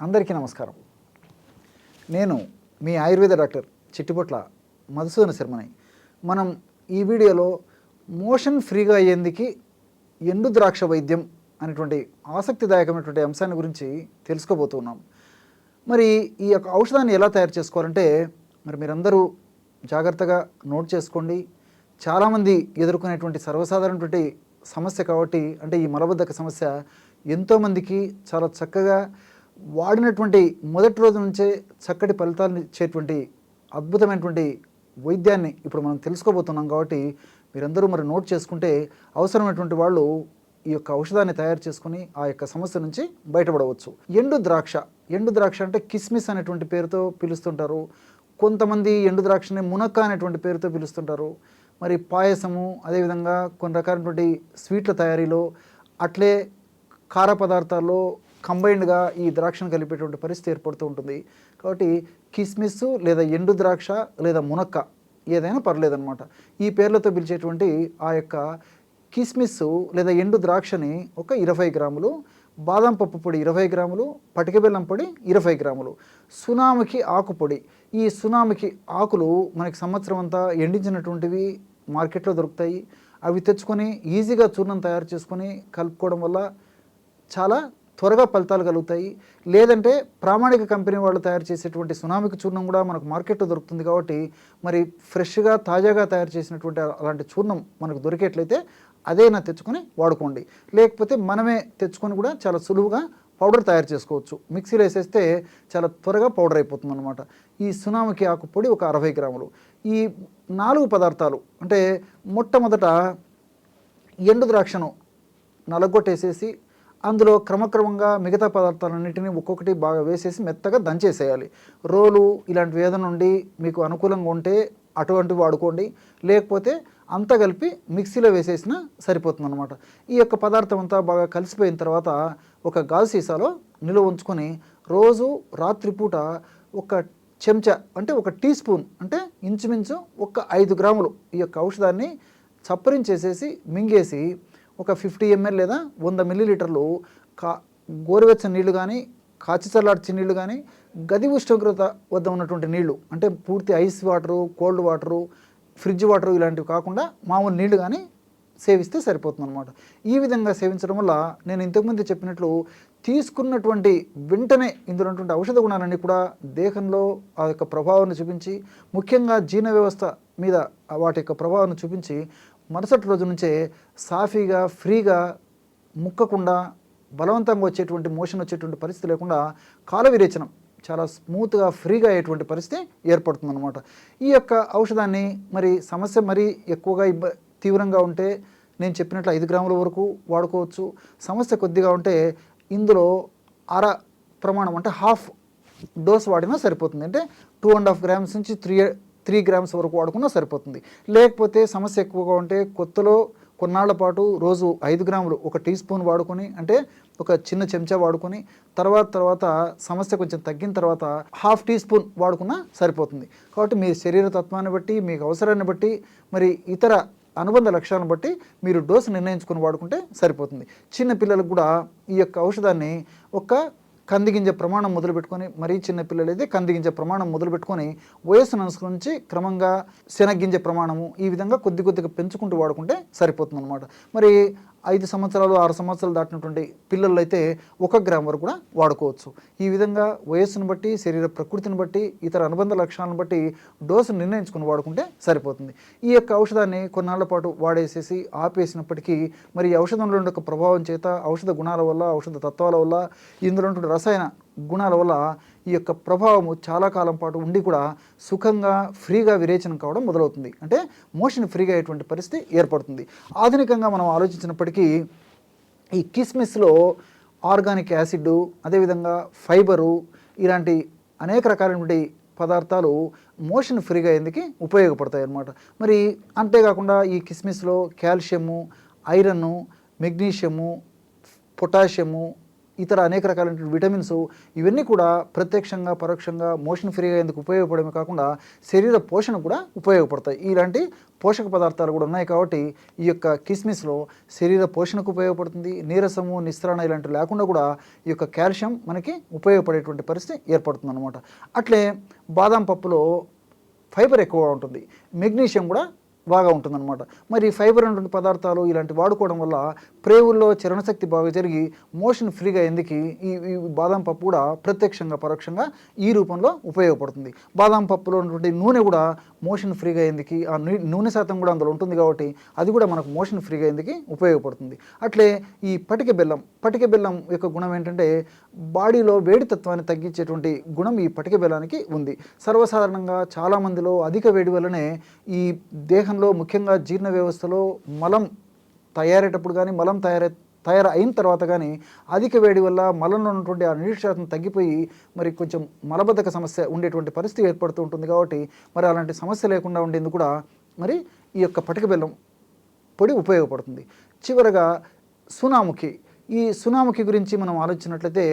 అందరికీ నమస్కారం. నేను మీ ఆయుర్వేద డాక్టర్ చిట్టిపొట్ల మధుసూదన శర్మని. మనం ఈ వీడియోలో మోషన్ ఫ్రీగా అయ్యేందుకు ఎండు ద్రాక్ష వైద్యం అనేటువంటి ఆసక్తిదాయకమైనటువంటి అంశాన్ని గురించి తెలుసుకోబోతున్నాం. మరి ఈ యొక్క ఔషధాన్ని ఎలా తయారు చేసుకోవాలంటే మీరందరూ జాగ్రత్తగా నోట్ చేసుకోండి. చాలామంది ఎదుర్కొనేటువంటి సర్వసాధారణటువంటి సమస్య కాబట్టి, అంటే ఈ మలబద్ధక సమస్య ఎంతోమందికి చాలా చక్కగా వాడినటువంటి మొదటి రోజు నుంచే చక్కటి ఫలితాలను ఇచ్చేటువంటి అద్భుతమైనటువంటి వైద్యాన్ని ఇప్పుడు మనం తెలుసుకోబోతున్నాం. కాబట్టి మీరందరూ నోట్ చేసుకుంటే అవసరమైనటువంటి వాళ్ళు ఈ యొక్క ఔషధాన్ని తయారు చేసుకుని ఆ యొక్క సమస్య నుంచి బయటపడవచ్చు. ఎండు ద్రాక్ష అంటే కిస్మిస్ అనేటువంటి పేరుతో పిలుస్తుంటారు. కొంతమంది ఎండు ద్రాక్షని మునక్క అనేటువంటి పేరుతో పిలుస్తుంటారు. మరి పాయసము, అదేవిధంగా కొన్ని రకాలైనటువంటి స్వీట్ల తయారీలో, అట్లే కార పదార్థాల్లో కంబైన్డ్గా ఈ ద్రాక్షను కలిపేటువంటి పరిస్థితి ఏర్పడుతూ ఉంటుంది. కాబట్టి కిస్మిస్ లేదా ఎండు ద్రాక్ష లేదా మునక్క ఏదైనా పర్లేదన్నమాట. ఈ పేర్లతో పిలిచేటువంటి ఆ యొక్క కిస్మిస్ లేదా ఎండు ద్రాక్షని ఒక 20 గ్రాములు, బాదం పప్పు పొడి 20 గ్రాములు, పటిక బెల్లం పొడి 20 గ్రాములు, సునామికి ఆకు పొడి. ఈ సునామికి ఆకులు మనకి సంవత్సరం అంతా ఎండించినటువంటివి మార్కెట్లో దొరుకుతాయి. అవి తెచ్చుకొని ఈజీగా చూర్ణం తయారు చేసుకొని కలుపుకోవడం వల్ల చాలా త్వరగా ఫలితాలు కలుగుతాయి. లేదంటే ప్రామాణిక కంపెనీ వాళ్ళు తయారు చేసేటువంటి సునామికి చూర్ణం కూడా మనకు మార్కెట్లో దొరుకుతుంది. కాబట్టి మరి ఫ్రెష్గా తాజాగా తయారు చేసినటువంటి అలాంటి చూర్ణం మనకు దొరికేట్లయితే అదేనా తెచ్చుకొని వాడుకోండి. లేకపోతే మనమే తెచ్చుకొని కూడా చాలా సులువుగా పౌడర్ తయారు చేసుకోవచ్చు. మిక్సీలో వేసేస్తే చాలా త్వరగా పౌడర్ అయిపోతుంది అనమాట. ఈ సునామికి ఆకు పొడి ఒక 60 గ్రాములు. ఈ 4 పదార్థాలు అంటే మొట్టమొదట ఎండు ద్రాక్షను నలగొట్టేసేసి అందులో క్రమక్రమంగా మిగతా పదార్థాలన్నింటినీ ఒక్కొక్కటి బాగా వేసేసి మెత్తగా దంచేసేయాలి. రోలు ఇలాంటివి ఏదైనా నుండి మీకు అనుకూలంగా ఉంటే అటువంటివి వాడుకోండి. లేకపోతే అంతా కలిపి మిక్సీలో వేసేసినా సరిపోతుంది అనమాట. ఈ యొక్క పదార్థం అంతా బాగా కలిసిపోయిన తర్వాత ఒక గాజు సీసాలో నిలువ ఉంచుకొని రోజు రాత్రిపూట ఒక చెంచా అంటే ఒక టీ స్పూన్ అంటే ఇంచుమించు ఒక 5 గ్రాములు ఈ యొక్క ఔషధాన్ని చప్పరించేసేసి మింగేసి ఒక 50 ml లేదా 100 మిల్లీలీటర్లు గోరువెచ్చని నీళ్లు కానీ, కాచి చల్లార్చిన నీళ్లు కానీ, గది ఉష్ణోగ్రత వద్ద ఉన్నటువంటి నీళ్లు అంటే పూర్తి ice water, cold water, fridge water ఇలాంటివి కాకుండా మామూలు నీళ్లు కానీ సేవిస్తే సరిపోతుంది అనమాట. ఈ విధంగా సేవించడం వల్ల నేను ఇంతకుముందు చెప్పినట్లు తీసుకున్నటువంటి వెంటనే ఇందులో ఉన్నటువంటి ఔషధ గుణాలన్నీ కూడా దేహంలో ఆ యొక్క ప్రభావాన్ని చూపించి, ముఖ్యంగా జీర్ణ వ్యవస్థ మీద వాటి యొక్క ప్రభావాన్ని చూపించి మరుసటి రోజు నుంచే సాఫీగా, ఫ్రీగా, ముక్కకుండా, బలవంతంగా వచ్చేటువంటి మోషన్ వచ్చేటువంటి పరిస్థితి లేకుండా కాల విరేచనం చాలా స్మూత్గా, ఫ్రీగా అయ్యేటువంటి పరిస్థితి ఏర్పడుతుంది అనమాట. ఈ యొక్క ఔషధాన్ని మరి సమస్య మరీ ఎక్కువగా తీవ్రంగా ఉంటే నేను చెప్పినట్లు 5 గ్రాముల వరకు వాడుకోవచ్చు. సమస్య కొద్దిగా ఉంటే ఇందులో అర ప్రమాణం అంటే హాఫ్ డోస్ వాడినా సరిపోతుంది. అంటే 2.5 గ్రామ్స్ నుంచి 3 గ్రామ్స్ వరకు వాడుకున్నా సరిపోతుంది. లేకపోతే సమస్య ఎక్కువగా ఉంటే కొత్తలో కొన్నాళ్ల పాటు రోజు 5 గ్రాములు ఒక టీ స్పూన్ వాడుకొని, అంటే ఒక చిన్న చెంచా వాడుకొని, తర్వాత సమస్య కొంచెం తగ్గిన తర్వాత హాఫ్ టీ స్పూన్ వాడుకున్నా సరిపోతుంది. కాబట్టి మీ శరీర తత్వాన్ని బట్టి, మీకు అవసరాన్ని బట్టి, మరి ఇతర అనుబంధ లక్ష్యాలను బట్టి మీరు డోసు నిర్ణయించుకొని వాడుకుంటే సరిపోతుంది. చిన్న పిల్లలకు కూడా ఈ యొక్క ఔషధాన్ని ఒక కందిగింజ ప్రమాణం మొదలుపెట్టుకొని, మరీ చిన్న పిల్లలు అయితే కందిగింజ ప్రమాణం మొదలుపెట్టుకొని వయస్సును అనుసరించి క్రమంగా శనగ్గింజ ప్రమాణము ఈ విధంగా కొద్దిగా పెంచుకుంటూ వాడుకుంటే సరిపోతుంది అనమాట. మరి 5 సంవత్సరాలు 6 సంవత్సరాలు దాటినటువంటి పిల్లలు అయితే 1 గ్రామ్ వరకు కూడా వాడుకోవచ్చు. ఈ విధంగా వయస్సును బట్టి, శరీర ప్రకృతిని బట్టి, ఇతర అనుబంధ లక్షణాలను బట్టి డోసును నిర్ణయించుకుని వాడుకుంటే సరిపోతుంది. ఈ యొక్క ఔషధాన్ని కొన్నాళ్ల పాటు వాడేసేసి ఆపేసినప్పటికీ మరి ఔషధంలో ఉండే ప్రభావం చేత, ఔషధ గుణాల వల్ల, ఔషధ తత్వాల వల్ల, ఇందులో ఉండే రసాయన గుణాల వల్ల ఈ యొక్క ప్రభావము చాలా కాలం పాటు ఉండి కూడా సుఖంగా, ఫ్రీగా విరేచనం కావడం మొదలవుతుంది. అంటే మోషన్ ఫ్రీగా అయ్యేటువంటి పరిస్థితి ఏర్పడుతుంది. ఆధునికంగా మనం ఆలోచించినప్పటికీ ఈ కిస్మిస్లో ఆర్గానిక్ యాసిడ్, అదేవిధంగా ఫైబరు ఇలాంటి అనేక రకాలైనటువంటి పదార్థాలు మోషన్ ఫ్రీగా అయ్యేందుకు ఉపయోగపడతాయి అన్నమాట. మరి అంతేకాకుండా ఈ కిస్మిస్లో కాల్షియము, ఐరన్, మెగ్నీషియము, పొటాషియము ఇతర అనేక రకాలైన విటమిన్స్ ఇవన్నీ కూడా ప్రత్యక్షంగా పరోక్షంగా మోషన్ ఫ్రీగా ఎందుకు ఉపయోగపడమే కాకుండా శరీర పోషణ కూడా ఉపయోగపడతాయి. ఇలాంటి పోషక పదార్థాలు కూడా ఉన్నాయి కాబట్టి ఈ యొక్క కిస్మిస్లో శరీర పోషణకు ఉపయోగపడుతుంది. నీరసము నిస్సరణ ఇలాంటివి లేకుండా కూడా ఈ యొక్క కాల్షియం మనకి ఉపయోగపడేటువంటి పరిస్థితి ఏర్పడుతుంది అనమాట. అట్లే బాదం పప్పులో ఫైబర్ ఎక్కువగా ఉంటుంది, మెగ్నీషియం కూడా బాగా ఉంటుందన్నమాట. మరి ఫైబర్ అనేటువంటి పదార్థాలు ఇలాంటి వాడుకోవడం వల్ల ప్రేవుల్లో చరణశక్తి బాగా జరిగి మోషన్ ఫ్రీగా ఎందుకు ఈ బాదం పప్పు కూడా ప్రత్యక్షంగా పరోక్షంగా ఈ రూపంలో ఉపయోగపడుతుంది. బాదం పప్పులో ఉన్నటువంటి నూనె కూడా మోషన్ ఫ్రీగా ఎందుకు ఆ నూనె శాతం కూడా అందులో ఉంటుంది కాబట్టి అది కూడా మనకు మోషన్ ఫ్రీగా ఎందుకు ఉపయోగపడుతుంది. అట్లే ఈ పటిక బెల్లం యొక్క గుణం ఏంటంటే బాడీలో వేడితత్వాన్ని తగ్గించేటువంటి గుణం ఈ పటిక బెల్లానికి ఉంది. సర్వసాధారణంగా చాలామందిలో అధిక వేడి వల్లనే ఈ దేహంలో ముఖ్యంగా జీర్ణ వ్యవస్థలో మలం తయారయ్యేటప్పుడు కానీ మలం తయారైన తర్వాత కానీ అధిక వేడి వల్ల మలంలో ఉన్నటువంటి ఆ నీటి శాతం తగ్గిపోయి మరి కొంచెం మలబద్ధక సమస్య ఉండేటువంటి పరిస్థితి ఏర్పడుతూ ఉంటుంది. కాబట్టి మరి అలాంటి సమస్య లేకుండా ఉండేందుకు కూడా మరి ఈ యొక్క పటిక బెల్లం పొడి ఉపయోగపడుతుంది. చివరగా సునాముఖి. ఈ సునాముఖి గురించి మనం ఆలోచించినట్లయితే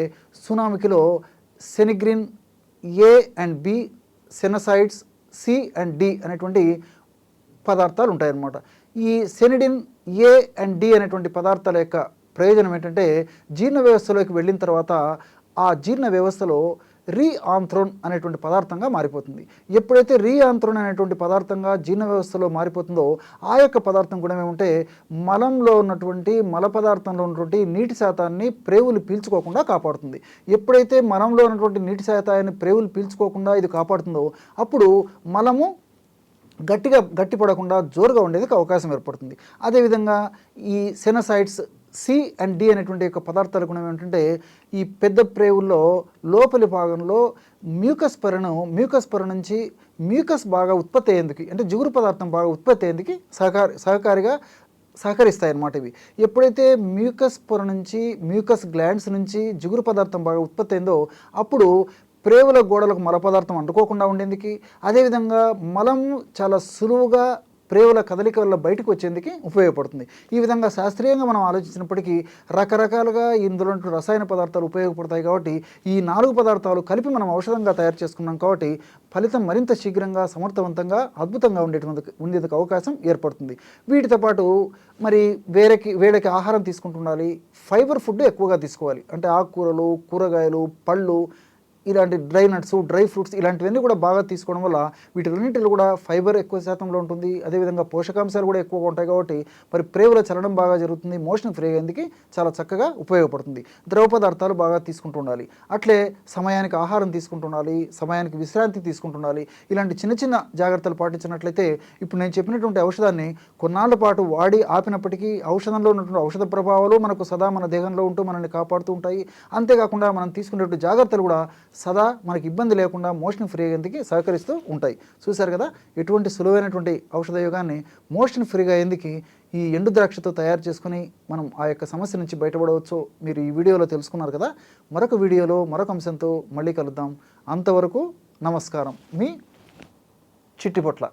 సునాముఖిలో సెనిగ్రిన్ A and B, sennosides C and D అనేటువంటి పదార్థాలు ఉంటాయన్నమాట. ఈ సెనిడిన్ ఏ అండ్ డి అనేటువంటి పదార్థాల యొక్క ప్రయోజనం ఏంటంటే జీర్ణ వ్యవస్థలోకి వెళ్ళిన తర్వాత ఆ జీర్ణ వ్యవస్థలో రీఆంథ్రోన్ అనేటువంటి పదార్థంగా మారిపోతుంది. ఎప్పుడైతే రీఆంథ్రోన్ అనేటువంటి పదార్థంగా జీర్ణ వ్యవస్థలో మారిపోతుందో ఆ యొక్క పదార్థం కూడా ఏమంటే మలంలో ఉన్నటువంటి మల పదార్థంలో ఉన్నటువంటి నీటి శాతాన్ని ప్రేవులు పీల్చుకోకుండా కాపాడుతుంది. ఎప్పుడైతే మలంలో ఉన్నటువంటి నీటి శాతాన్ని ప్రేవులు పీల్చుకోకుండా ఇది కాపాడుతుందో అప్పుడు మలము గట్టిపడకుండా జోరుగా ఉండేందుకు అవకాశం ఏర్పడుతుంది. అదేవిధంగా ఈ సెనసైడ్స్ సి అండ్ డి అనేటువంటి యొక్క పదార్థాల గుణం ఏంటంటే ఈ పెద్ద ప్రేవుల్లో లోపలి భాగంలో మ్యూకస్ పొర నుంచి మ్యూకస్ బాగా ఉత్పత్తి అయ్యేందుకు అంటే జిగురు పదార్థం బాగా ఉత్పత్తి అయ్యేందుకు సహకరిస్తాయి అన్నమాట. ఇవి ఎప్పుడైతే మ్యూకస్ పొర నుంచి మ్యూకస్ గ్లాండ్స్ నుంచి జిగురు పదార్థం బాగా ఉత్పత్తి అయిందో అప్పుడు ప్రేవుల గోడలకు మల పదార్థం అంటుకోకుండా ఉండేందుకు, అదేవిధంగా మలం చాలా సులువుగా ప్రేవుల కదలిక వల్ల బయటకు వచ్చేందుకు ఉపయోగపడుతుంది. ఈ విధంగా శాస్త్రీయంగా మనం ఆలోచించినప్పటికీ రకరకాలుగా ఇందులో రసాయన పదార్థాలు ఉపయోగపడతాయి. కాబట్టి ఈ 4 పదార్థాలు కలిపి మనం ఔషధంగా తయారు చేసుకున్నాం కాబట్టి ఫలితం మరింత శీఘ్రంగా సమర్థవంతంగా అద్భుతంగా ఉండేందుకు అవకాశం ఏర్పడుతుంది. వీటితో పాటు మరి వేడికి ఆహారం తీసుకుంటుండాలి. ఫైబర్ ఫుడ్ ఎక్కువగా తీసుకోవాలి. అంటే ఆకుకూరలు, కూరగాయలు, పళ్ళు, ఇలాంటి డ్రై నట్స్, డ్రై ఫ్రూట్స్ ఇలాంటివన్నీ కూడా బాగా తీసుకోవడం వల్ల వీటిలన్నింటిలో కూడా ఫైబర్ ఎక్కువ శాతంలో ఉంటుంది. అదేవిధంగా పోషకాంశాలు కూడా ఎక్కువగా ఉంటాయి. కాబట్టి మరి ప్రేవుల చలనం బాగా జరుగుతుంది. మోషన్ ఫ్రీ అయ్యేందుకు చాలా చక్కగా ఉపయోగపడుతుంది. ద్రవ పదార్థాలు బాగా తీసుకుంటూ ఉండాలి. అట్లే సమయానికి ఆహారం తీసుకుంటుండాలి, సమయానికి విశ్రాంతి తీసుకుంటుండాలి. ఇలాంటి చిన్న చిన్న జాగ్రత్తలు పాటించినట్లయితే ఇప్పుడు నేను చెప్పినటువంటి ఔషధాన్ని కొన్నాళ్ళ పాటు వాడి ఆపినప్పటికీ ఔషధంలో ఉన్నటువంటి ఔషధ ప్రభావాలు మనకు సదా మన దేహంలో ఉంటూ మనల్ని కాపాడుతూ ఉంటాయి. అంతేకాకుండా మనం తీసుకునేటువంటి జాగ్రత్తలు కూడా సదా మనకి ఇబ్బంది లేకుండా మోషన్ ఫ్రీ అయ్యేందుకు సహకరిస్తూ ఉంటాయి. చూశారు కదా ఎటువంటి సులువైనటువంటి ఔషధ యోగాన్ని మోషన్ ఫ్రీగా అయ్యేందుకు ఈ ఎండు ద్రాక్షతో తయారు చేసుకుని మనం ఆ యొక్క సమస్య నుంచి బయటపడవచ్చు. మీరు ఈ వీడియోలో తెలుసుకున్నారు కదా. మరొక వీడియోలో మరొక అంశంతో మళ్ళీ కలుద్దాం. అంతవరకు నమస్కారం. మీ చిట్టిపొట్ల.